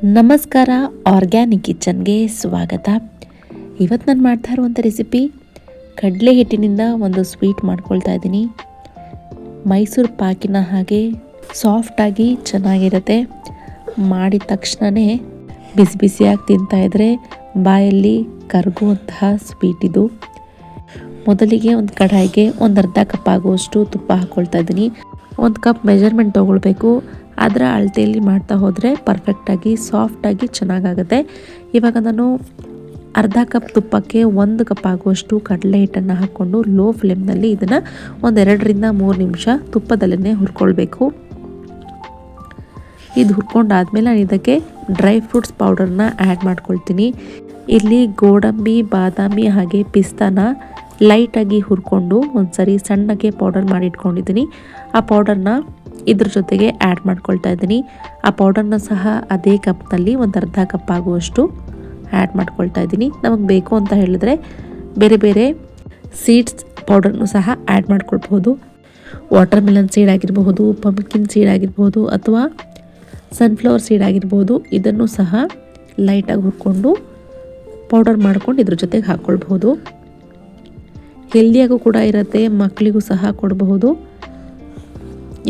ನಮಸ್ಕಾರ, ಆರ್ಗ್ಯಾನಿಕ್ ಕಿಚನ್ಗೆ ಸ್ವಾಗತ. ಇವತ್ತು ನಾನು ಮಾಡ್ತಾ ಇರುವಂಥ ರೆಸಿಪಿ ಕಡಲೆ ಹಿಟ್ಟಿನಿಂದ ಒಂದು ಸ್ವೀಟ್ ಮಾಡ್ಕೊಳ್ತಾ ಇದ್ದೀನಿ. ಮೈಸೂರು ಪಾಕಿನ ಹಾಗೆ ಸಾಫ್ಟಾಗಿ ಚೆನ್ನಾಗಿರುತ್ತೆ. ಮಾಡಿದ ತಕ್ಷಣವೇ ಬಿಸಿ ಬಿಸಿಯಾಗಿ ತಿಂತಾಯಿದ್ರೆ ಬಾಯಲ್ಲಿ ಕರಗುವಂತಹ ಸ್ವೀಟ್ ಇದು. ಮೊದಲಿಗೆ ಒಂದು ಕಡಾಯಿಗೆ ಒಂದು ಅರ್ಧ ಕಪ್ ಆಗುವಷ್ಟು ತುಪ್ಪ ಹಾಕ್ಕೊಳ್ತಾ ಇದ್ದೀನಿ. ಒಂದು ಕಪ್ ಮೆಜರ್ಮೆಂಟ್ ತೊಗೊಳ್ಬೇಕು. ಅದರ ಅಳತೆಯಲ್ಲಿ ಮಾಡ್ತಾ ಹೋದರೆ ಪರ್ಫೆಕ್ಟಾಗಿ ಸಾಫ್ಟಾಗಿ ಚೆನ್ನಾಗಾಗುತ್ತೆ. ಇವಾಗ ನಾನು ಅರ್ಧ ಕಪ್ ತುಪ್ಪಕ್ಕೆ 1 ಕಪ್ ಆಗುವಷ್ಟು ಕಡಲೆ ಹಿಟ್ಟನ್ನು ಹಾಕ್ಕೊಂಡು ಲೋ ಫ್ಲೇಮ್ನಲ್ಲಿ ಇದನ್ನು ಒಂದು 2ರಿಂದ 3 ನಿಮಿಷ ತುಪ್ಪದಲ್ಲೇ ಹುರ್ಕೊಳ್ಬೇಕು. ಇದು ಹುರ್ಕೊಂಡಾದ್ಮೇಲೆ ನಾನು ಇದಕ್ಕೆ ಡ್ರೈ ಫ್ರೂಟ್ಸ್ ಪೌಡರ್ನ ಆ್ಯಡ್ ಮಾಡ್ಕೊಳ್ತೀನಿ. ಇಲ್ಲಿ ಗೋಡಂಬಿ, ಬಾದಾಮಿ ಹಾಗೆ ಪಿಸ್ತಾನ ಲೈಟಾಗಿ ಹುರ್ಕೊಂಡು ಒಂದ್ಸರಿ ಸಣ್ಣಗೆ ಪೌಡರ್ ಮಾಡಿ ಇಟ್ಕೊಂಡಿದ್ದೀನಿ. ಆ ಪೌಡರ್ನ ಇದ್ರ ಜೊತೆಗೆ ಆ್ಯಡ್ ಮಾಡ್ಕೊಳ್ತಾ ಇದ್ದೀನಿ. ಆ ಪೌಡರ್ನ ಸಹ ಅದೇ ಕಪ್ನಲ್ಲಿ ಒಂದು ಅರ್ಧ ಕಪ್ ಆಗುವಷ್ಟು ಆ್ಯಡ್ ಮಾಡ್ಕೊಳ್ತಾ ಇದ್ದೀನಿ. ನಮಗೆ ಬೇಕು ಅಂತ ಹೇಳಿದ್ರೆ ಬೇರೆ ಬೇರೆ ಸೀಡ್ಸ್ ಪೌಡರ್ನು ಸಹ ಆ್ಯಡ್ ಮಾಡ್ಕೊಳ್ಬಹುದು. ವಾಟರ್ ಮೆಲನ್ ಸೀಡ್ ಆಗಿರಬಹುದು, ಪಂಪ್ಕಿನ್ ಸೀಡ್ ಆಗಿರ್ಬೋದು, ಅಥವಾ ಸನ್ಫ್ಲವರ್ ಸೀಡ್ ಆಗಿರ್ಬೋದು. ಇದನ್ನು ಸಹ ಲೈಟಾಗಿ ಹುರ್ಕೊಂಡು ಪೌಡರ್ ಮಾಡ್ಕೊಂಡು ಇದ್ರ ಜೊತೆಗೆ ಹಾಕ್ಕೊಳ್ಬಹುದು. ಹೆಲ್ದಿಯಾಗೂ ಕೂಡ ಇರುತ್ತೆ, ಮಕ್ಕಳಿಗೂ ಸಹ ಕೊಡಬಹುದು.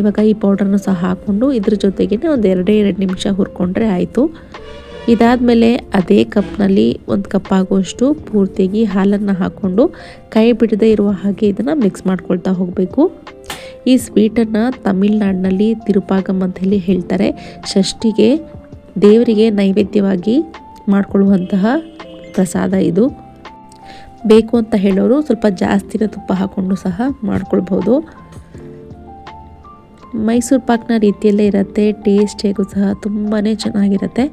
ಇವಾಗ ಈ ಪೌಡರ್ನ ಸಹ ಹಾಕ್ಕೊಂಡು ಇದ್ರ ಜೊತೆಗೆ ಒಂದು 2 ನಿಮಿಷ ಹುರ್ಕೊಂಡ್ರೆ ಆಯಿತು. ಇದಾದಮೇಲೆ ಅದೇ ಕಪ್ನಲ್ಲಿ 1 ಕಪ್ ಆಗುವಷ್ಟು ಪೂರ್ತಿಯಾಗಿ ಹಾಲನ್ನು ಹಾಕ್ಕೊಂಡು ಕೈ ಬಿಡದೇ ಇರುವ ಹಾಗೆ ಇದನ್ನು ಮಿಕ್ಸ್ ಮಾಡ್ಕೊಳ್ತಾ ಹೋಗಬೇಕು. ಈ ಸ್ವೀಟನ್ನು ತಮಿಳ್ನಾಡಿನಲ್ಲಿ ತಿರುಪಾಗಮ್ ಅಂತ ಹೇಳಿ ಹೇಳ್ತಾರೆ. ಷಷ್ಠಿಗೆ ದೇವರಿಗೆ ನೈವೇದ್ಯವಾಗಿ ಮಾಡಿಕೊಳ್ಳುವಂತಹ ಪ್ರಸಾದ ಇದು. ಬೇಕು ಅಂತ ಹೇಳೋರು ಸ್ವಲ್ಪ ಜಾಸ್ತಿನ ತುಪ್ಪ ಹಾಕ್ಕೊಂಡು ಸಹ ಮಾಡ್ಕೊಳ್ಬೋದು. ಮೈಸೂರು ಪಾಕ್ನ ರೀತಿಯಲ್ಲೇ ಇರುತ್ತೆ, ಟೇಸ್ಟಿಯಾಗೂ ಸಹ ತುಂಬಾ ಚೆನ್ನಾಗಿರುತ್ತೆ.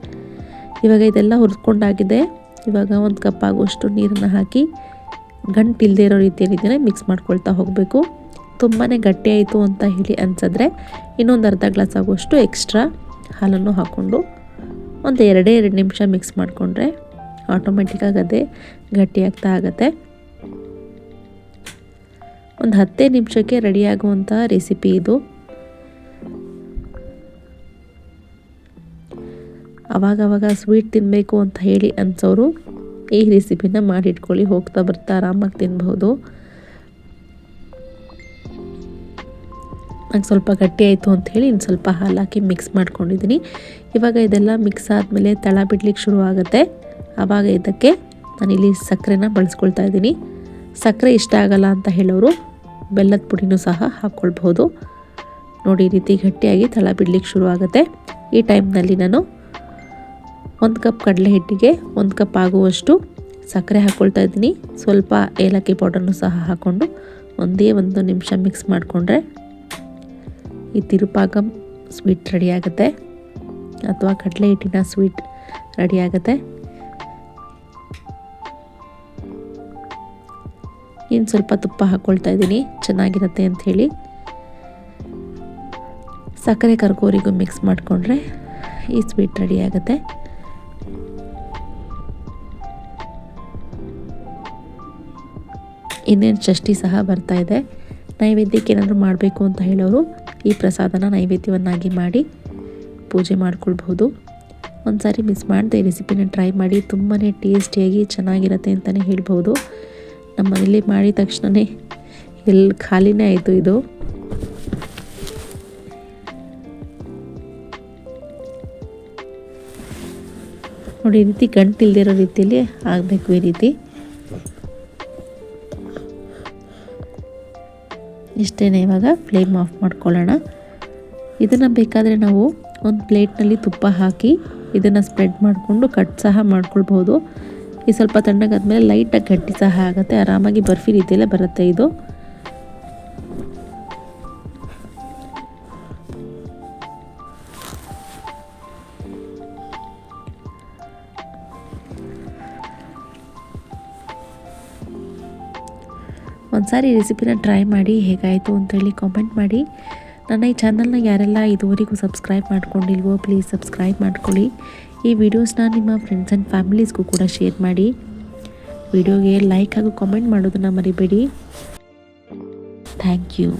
ಇವಾಗ ಇದೆಲ್ಲ ಹುರ್ಕೊಂಡಾಗಿದೆ. ಇವಾಗ 1 ಕಪ್ ಆಗುವಷ್ಟು ನೀರನ್ನು ಹಾಕಿ ಗಂಟಿಲ್ಲದೆ ಇರೋ ರೀತಿಯಲ್ಲಿ ಇದನ್ನು ಮಿಕ್ಸ್ ಮಾಡ್ಕೊಳ್ತಾ ಹೋಗಬೇಕು. ತುಂಬಾ ಗಟ್ಟಿಯಾಯಿತು ಅಂತ ಹೇಳಿ ಅನಿಸಿದ್ರೆ ಇನ್ನೊಂದು ಅರ್ಧ ಗ್ಲಾಸ್ ಆಗುವಷ್ಟು ಎಕ್ಸ್ಟ್ರಾ ಹಾಲನ್ನು ಹಾಕ್ಕೊಂಡು ಒಂದು 2 ನಿಮಿಷ ಮಿಕ್ಸ್ ಮಾಡಿಕೊಂಡ್ರೆ ಆಟೋಮೆಟಿಕ್ಕಾಗಿ ಅದೇ ಗಟ್ಟಿಯಾಗ್ತಾ ಆಗುತ್ತೆ. ಒಂದು 10 ನಿಮಿಷಕ್ಕೆ ರೆಡಿಯಾಗುವಂಥ ರೆಸಿಪಿ ಇದು. ಆವಾಗವಾಗ ಸ್ವೀಟ್ ತಿನ್ನಬೇಕು ಅಂತ ಹೇಳಿ ಅನ್ಸೋರು ಈ ರೆಸಿಪಿನ ಮಾಡಿಟ್ಕೊಳ್ಳಿ. ಹೋಗ್ತಾ ಬರ್ತಾ ಆರಾಮಾಗಿ ತಿನ್ಬಹುದು. ನಂಗೆ ಸ್ವಲ್ಪ ಗಟ್ಟಿ ಆಯಿತು ಅಂತ ಹೇಳಿ ಇನ್ನು ಸ್ವಲ್ಪ ಹಾಲು ಹಾಕಿ ಮಿಕ್ಸ್ ಮಾಡ್ಕೊಂಡಿದ್ದೀನಿ. ಇವಾಗ ಇದೆಲ್ಲ ಮಿಕ್ಸ್ ಆದಮೇಲೆ ತಳ ಬಿಡ್ಲಿಕ್ಕೆ ಶುರು ಆಗುತ್ತೆ. ಆವಾಗ ಇದಕ್ಕೆ ನಾನಿಲ್ಲಿ ಸಕ್ಕರೆನ ಬಳಸ್ಕೊಳ್ತಾ ಇದ್ದೀನಿ. ಸಕ್ಕರೆ ಇಷ್ಟ ಆಗಲ್ಲ ಅಂತ ಹೇಳೋರು ಬೆಲ್ಲದ ಪುಡಿನೂ ಸಹ ಹಾಕ್ಕೊಳ್ಬಹುದು. ನೋಡಿ, ಈ ರೀತಿ ಗಟ್ಟಿಯಾಗಿ ತಳ ಬಿಡ್ಲಿಕ್ಕೆ ಶುರು ಆಗುತ್ತೆ. ಈ ಟೈಮ್ನಲ್ಲಿ ನಾನು 1 ಕಪ್ ಕಡಲೆ ಹಿಟ್ಟಿಗೆ 1 ಕಪ್ ಆಗುವಷ್ಟು ಸಕ್ಕರೆ ಹಾಕ್ಕೊಳ್ತಾ ಇದ್ದೀನಿ. ಸ್ವಲ್ಪ ಏಲಕ್ಕಿ ಪೌಡರ್ನು ಸಹ ಹಾಕ್ಕೊಂಡು ಒಂದೇ 1 ನಿಮಿಷ ಮಿಕ್ಸ್ ಮಾಡಿಕೊಂಡ್ರೆ ಈ ತಿರುಪಾಗಮ್ ಸ್ವೀಟ್ ರೆಡಿಯಾಗುತ್ತೆ, ಅಥವಾ ಕಡಲೆ ಹಿಟ್ಟಿನ ಸ್ವೀಟ್ ರೆಡಿಯಾಗುತ್ತೆ. ಇನ್ನು ಸ್ವಲ್ಪ ತುಪ್ಪ ಹಾಕ್ಕೊಳ್ತಾ ಇದ್ದೀನಿ, ಚೆನ್ನಾಗಿರುತ್ತೆ ಅಂಥೇಳಿ. ಸಕ್ಕರೆ ಕರ್ಗೋರಿಗೂ ಮಿಕ್ಸ್ ಮಾಡಿಕೊಂಡ್ರೆ ಈ ಸ್ವೀಟ್ ರೆಡಿಯಾಗುತ್ತೆ. ಇನ್ನೇನು ಷಷ್ಠಿ ಸಹ ಬರ್ತಾ ಇದೆ. ನೈವೇದ್ಯಕ್ಕೆ ಏನಾದರೂ ಮಾಡಬೇಕು ಅಂತ ಹೇಳೋರು ಈ ಪ್ರಸಾದನ ನೈವೇದ್ಯವನ್ನಾಗಿ ಮಾಡಿ ಪೂಜೆ ಮಾಡ್ಕೊಳ್ಬಹುದು. ಒಂದು ಸಾರಿ ಮಿಸ್ ಮಾಡದೆ ಈ ರೆಸಿಪಿನ ಟ್ರೈ ಮಾಡಿ. ತುಂಬಾ ಟೇಸ್ಟಿಯಾಗಿ ಚೆನ್ನಾಗಿರುತ್ತೆ ಅಂತಲೇ ಹೇಳ್ಬೋದು. ನಮ್ಮ ಮನೇಲಿ ಮಾಡಿದ ತಕ್ಷಣವೇ ಖಾಲಿನೇ ಆಯಿತು ಇದು. ನೋಡಿ, ಈ ರೀತಿ ಗಂಟಿಲ್ದಿರೋ ರೀತಿಯಲ್ಲಿ ಆಗಬೇಕು. ಈ ರೀತಿ ಇಷ್ಟೇ. ಇವಾಗ ಫ್ಲೇಮ್ ಆಫ್ ಮಾಡ್ಕೊಳ್ಳೋಣ. ಇದನ್ನು ಬೇಕಾದರೆ ನಾವು ಒಂದು ಪ್ಲೇಟ್ನಲ್ಲಿ ತುಪ್ಪ ಹಾಕಿ ಇದನ್ನು ಸ್ಪ್ರೆಡ್ ಮಾಡಿಕೊಂಡು ಕಟ್ ಸಹ ಮಾಡ್ಕೊಳ್ಬೋದು. ಈ ಸ್ವಲ್ಪ ತಣ್ಣಗಾದ್ಮೇಲೆ ಲೈಟಾಗಿ ಗಟ್ಟಿ ಸಹ ಆಗುತ್ತೆ. ಆರಾಮಾಗಿ ಬರ್ಫಿ ರೀತಿಯಲ್ಲೇ ಬರುತ್ತೆ ಇದು. ಒಂದು ಸಾರಿ ರೆಸಿಪಿನ ಟ್ರೈ ಮಾಡಿ ಹೇಗಾಯಿತು ಅಂತೇಳಿ ಕಾಮೆಂಟ್ ಮಾಡಿ. ನನ್ನ ಈ ಚಾನಲ್ನ ಯಾರೆಲ್ಲ ಇದುವರೆಗೂ ಸಬ್ಸ್ಕ್ರೈಬ್ ಮಾಡ್ಕೊಂಡಿಲ್ವೋ ಪ್ಲೀಸ್ ಸಬ್ಸ್ಕ್ರೈಬ್ ಮಾಡ್ಕೊಳ್ಳಿ. ಈ ವಿಡಿಯೋಸ್ನ ನಿಮ್ಮ ಫ್ರೆಂಡ್ಸ್ ಆ್ಯಂಡ್ ಫ್ಯಾಮಿಲೀಸ್ಗೂ ಕೂಡ ಶೇರ್ ಮಾಡಿ. ವಿಡಿಯೋಗೆ ಲೈಕ್ ಹಾಗೂ ಕಾಮೆಂಟ್ ಮಾಡೋದನ್ನು ಮರಿಬೇಡಿ. Thank you.